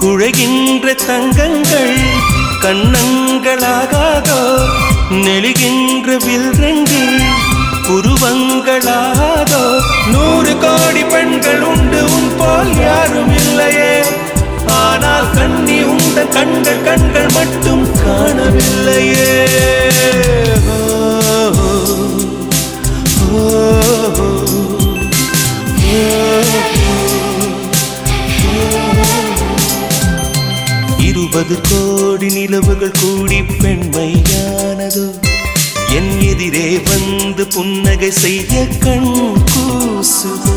குழைகின்ற தங்கங்கள் கண்ணங்களாகாதோ நெளிகின்ற வில்ரெண்டு புருவங்களாதோ 100 கோடி பெண்கள் உண்டு உன் போல் யாரும் இல்லையே ஆனால் கண்ணி உண்ட கண்கள் மட்டும் காணவில்லையே இருபது கோடி நிலவுகள் கூடி பெண்மையானதோ என் எதிரே வந்து புன்னகை செய்ய கண் கூசுதோ